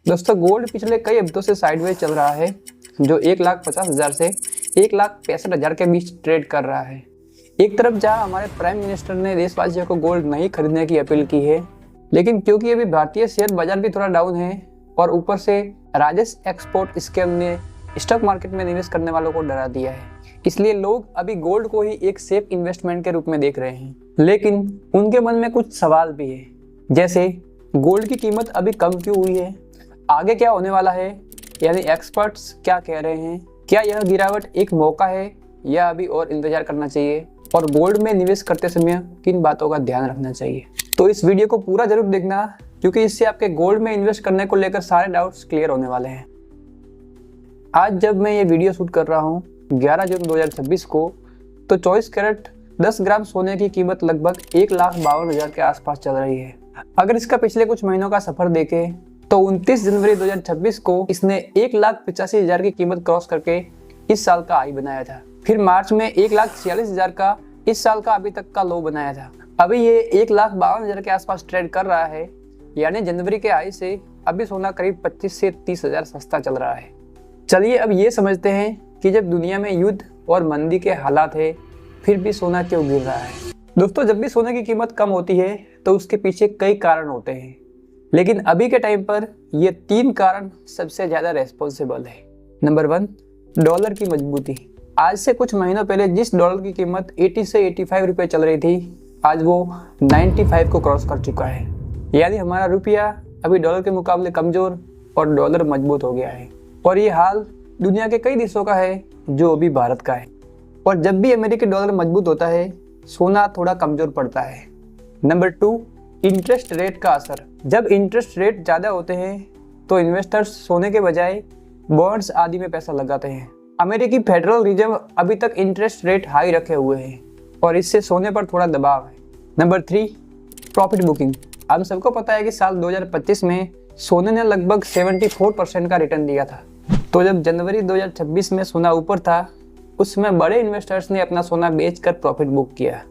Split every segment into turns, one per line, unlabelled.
दोस्तों गोल्ड पिछले कई हफ्तों से साइडवेज चल रहा है, जो 1,50,000 से 1,65,000 के बीच ट्रेड कर रहा है। एक तरफ जहां हमारे प्राइम मिनिस्टर ने देशवासियों को गोल्ड नहीं खरीदने की अपील की है, लेकिन क्योंकि अभी भारतीय शेयर बाजार भी थोड़ा डाउन है और ऊपर से राजेश एक्सपोर्ट स्कैम ने स्टॉक मार्केट में निवेश करने वालों को डरा दिया है, इसलिए लोग अभी गोल्ड को ही एक सेफ इन्वेस्टमेंट के रूप में देख रहे हैं। लेकिन उनके मन में कुछ सवाल भी है, जैसे गोल्ड की कीमत अभी कम क्यों हुई है, आगे क्या होने वाला है, यानी एक्सपर्ट्स क्या कह रहे हैं, क्या यह गिरावट एक मौका है या अभी और इंतजार करना चाहिए, और गोल्ड में निवेश करते समय किन बातों का ध्यान रखना चाहिए। तो इस वीडियो को पूरा जरूर देखना, क्योंकि इससे आपके गोल्ड में इन्वेस्ट करने को लेकर सारे डाउट्स क्लियर होने वाले हैं। आज जब मैं ये वीडियो शूट कर रहा हूँ 11 जून 2026 को, तो 24 कैरेट 10 ग्राम सोने की कीमत लगभग 1,52,000 के आसपास चल रही है। अगर इसका पिछले कुछ महीनों का सफर देखें तो 29 जनवरी 2026 को इसने 1,85,000 की कीमत क्रॉस करके इस साल का हाई बनाया था। फिर मार्च में 1,46,000 का इस साल का अभी तक का लो बनाया था। अभी ये 1,52,000 के आसपास ट्रेड कर रहा है, यानी जनवरी के हाई से अभी सोना करीब 25 से 30,000 सस्ता चल रहा है। चलिए अब ये समझते हैं कि जब दुनिया में युद्ध और मंदी के हालात है, फिर भी सोना क्यों गिर रहा है। दोस्तों जब भी सोने की कीमत कम होती है तो उसके पीछे कई कारण होते हैं, लेकिन अभी के टाइम पर ये 3 कारण सबसे ज्यादा रेस्पॉन्सिबल है। नंबर 1, डॉलर की मजबूती। आज से कुछ महीनों पहले जिस डॉलर की कीमत 80 से 85 रुपए चल रही थी, आज वो 95 को क्रॉस कर चुका है, यानी हमारा रुपया अभी डॉलर के मुकाबले कमजोर और डॉलर मजबूत हो गया है। और ये हाल दुनिया के कई देशों का है, जो अभी भारत का है। और जब भी अमेरिकी डॉलर मजबूत होता है, सोना थोड़ा कमजोर पड़ता है। नंबर 2, इंटरेस्ट रेट का असर। जब इंटरेस्ट रेट ज़्यादा होते हैं तो इन्वेस्टर्स सोने के बजाय बॉन्ड्स आदि में पैसा लगाते हैं। अमेरिकी फेडरल रिजर्व अभी तक इंटरेस्ट रेट हाई रखे हुए हैं और इससे सोने पर थोड़ा दबाव है। Number 3, profit booking. हम सबको पता है कि साल 2025 में सोने ने लगभग 74% का रिटर्न दिया था। तो जब जनवरी 2026 में सोना ऊपर था, उसमें बड़े इन्वेस्टर्स ने अपना सोना बेचकर प्रॉफिट बुक किया,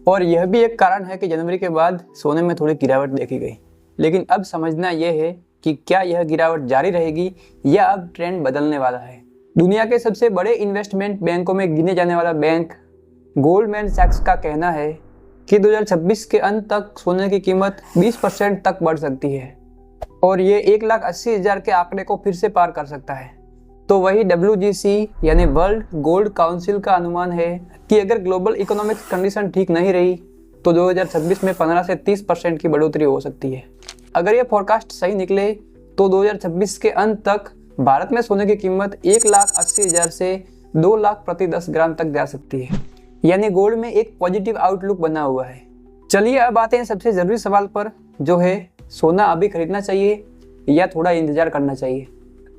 और यह भी एक कारण है कि जनवरी के बाद सोने में थोड़ी गिरावट देखी गई। लेकिन अब समझना यह है कि क्या यह गिरावट जारी रहेगी या अब ट्रेंड बदलने वाला है। दुनिया के सबसे बड़े इन्वेस्टमेंट बैंकों में गिने जाने वाला बैंक गोल्डमैन सैक्स का कहना है कि 2026 के अंत तक सोने की कीमत 20% तक बढ़ सकती है और ये 1,80,000 के आंकड़े को फिर से पार कर सकता है। तो वही WGC यानी वर्ल्ड गोल्ड काउंसिल का अनुमान है कि अगर ग्लोबल इकोनॉमिक कंडीशन ठीक नहीं रही तो 2026 में 15 से 30% की बढ़ोतरी हो सकती है। अगर ये फोरकास्ट सही निकले तो 2026 के अंत तक भारत में सोने की कीमत 1,80,000 से 2 लाख प्रति 10 ग्राम तक जा सकती है, यानी गोल्ड में एक पॉजिटिव आउटलुक बना हुआ है। चलिए अब आते हैं सबसे जरूरी सवाल पर, जो है सोना अभी खरीदना चाहिए या थोड़ा इंतजार करना चाहिए।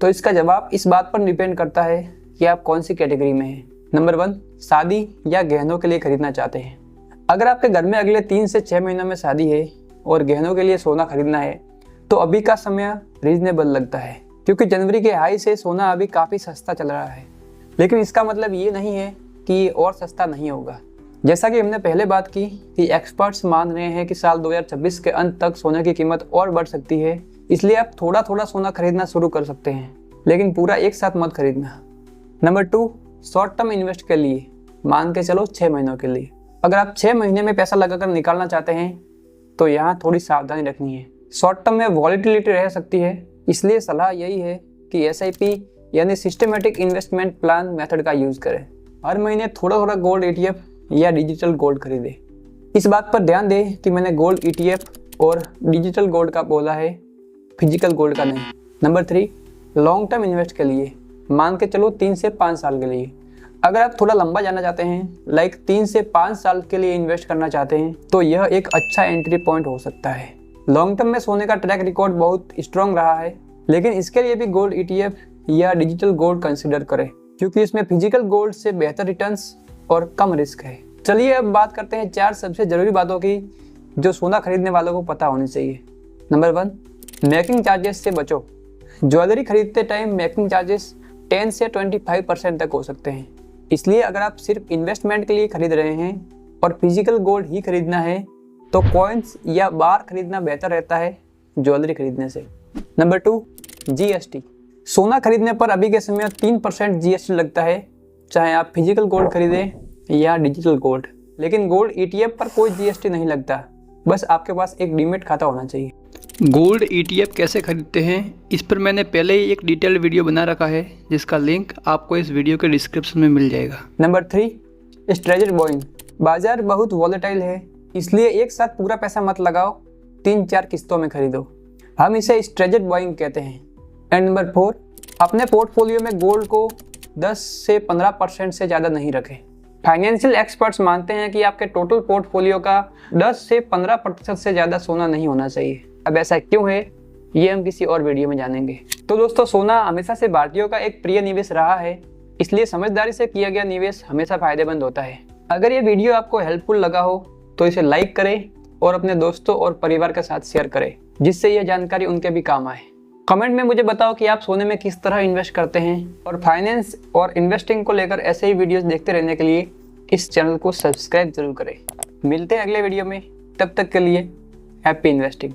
तो इसका जवाब इस बात पर डिपेंड करता है कि आप कौन सी कैटेगरी में हैं। नंबर 1, शादी या गहनों के लिए खरीदना चाहते हैं। अगर आपके घर में अगले 3 से 6 महीनों में शादी है और गहनों के लिए सोना खरीदना है, तो अभी का समय रीजनेबल लगता है, क्योंकि जनवरी के हाई से सोना अभी काफ़ी सस्ता चल रहा है। लेकिन इसका मतलब ये नहीं है कि ये और सस्ता नहीं होगा। जैसा कि हमने पहले बात की कि एक्सपर्ट्स मान रहे हैं कि साल 2026 के अंत तक सोने की कीमत और बढ़ सकती है, इसलिए आप थोड़ा थोड़ा सोना खरीदना शुरू कर सकते हैं, लेकिन पूरा एक साथ मत खरीदना। नंबर 2, शॉर्ट टर्म इन्वेस्ट के लिए, मान के चलो 6 महीनों के लिए। अगर आप 6 महीने में पैसा लगाकर निकालना चाहते हैं तो यहाँ थोड़ी सावधानी रखनी है। शॉर्ट टर्म में वॉलेटिलिटी रह सकती है, इसलिए सलाह यही है कि SIP यानी सिस्टमेटिक इन्वेस्टमेंट प्लान मेथड का यूज़ करें। हर महीने थोड़ा थोड़ा गोल्ड ETF या डिजिटल गोल्ड खरीदें। इस बात पर ध्यान दें कि मैंने गोल्ड ETF और डिजिटल गोल्ड का बोला है, फिजिकल गोल्ड का नहीं। नंबर 3, लॉन्ग टर्म इन्वेस्ट के लिए, मान के चलो 3 से 5 साल के लिए। अगर आप थोड़ा लंबा जाना चाहते हैं, लाइक 3 से 5 साल के लिए इन्वेस्ट करना चाहते हैं, तो यह एक अच्छा एंट्री पॉइंट हो सकता है। लॉन्ग टर्म में सोने का ट्रैक रिकॉर्ड बहुत स्ट्रॉन्ग रहा है, लेकिन इसके लिए भी गोल्ड ETF या डिजिटल गोल्ड कंसिडर करें, क्योंकि इसमें फिजिकल गोल्ड से बेहतर रिटर्न्स और कम रिस्क है। चलिए अब बात करते हैं 4 सबसे ज़रूरी बातों की जो सोना खरीदने वालों को पता होनी चाहिए। नंबर 1, मेकिंग चार्जेस से बचो। ज्वेलरी खरीदते टाइम मेकिंग चार्जेस 10 से 25% तक हो सकते हैं, इसलिए अगर आप सिर्फ इन्वेस्टमेंट के लिए खरीद रहे हैं और फिजिकल गोल्ड ही खरीदना है तो कॉइन्स या बार खरीदना बेहतर रहता है ज्वेलरी खरीदने से। Number 2, GST. सोना खरीदने पर अभी के समय 3% जीएसटी लगता है, चाहे आप फिजिकल गोल्ड खरीदें या डिजिटल गोल्ड। लेकिन गोल्ड ईटीएफ पर कोई जीएसटी नहीं लगता, बस आपके पास एक डीमैट खाता होना चाहिए। गोल्ड ईटीएफ कैसे खरीदते हैं, इस पर मैंने पहले ही एक डिटेल्ड वीडियो बना रखा है, जिसका लिंक आपको इस वीडियो के डिस्क्रिप्शन में मिल जाएगा। Number 3, strategic buying. बाजार बहुत वॉलेटाइल है, इसलिए एक साथ पूरा पैसा मत लगाओ, 3-4 किस्तों में खरीदो। हम इसे स्ट्रेटेजिक बाइंग कहते हैं। एंड नंबर 4, अपने पोर्टफोलियो में गोल्ड को 10 से 15% से ज़्यादा नहीं रखें। फाइनेंशियल एक्सपर्ट्स मानते हैं कि आपके टोटल पोर्टफोलियो का 10 से 15% से ज़्यादा सोना नहीं होना चाहिए। अब ऐसा क्यों है, ये हम किसी और वीडियो में जानेंगे। तो दोस्तों, सोना हमेशा से भारतीयों का एक प्रिय निवेश रहा है, इसलिए समझदारी से किया गया निवेश हमेशा फायदेमंद होता है। अगर ये वीडियो आपको हेल्पफुल लगा हो तो इसे लाइक करें और अपने दोस्तों और परिवार के साथ शेयर करें, जिससे यह जानकारी उनके भी काम आए। कमेंट में मुझे बताओ कि आप सोने में किस तरह इन्वेस्ट करते हैं, और फाइनेंस और इन्वेस्टिंग को लेकर ऐसे ही वीडियोस देखते रहने के लिए इस चैनल को सब्सक्राइब जरूर करें। मिलते हैं अगले वीडियो में, तब तक के लिए हैप्पी इन्वेस्टिंग।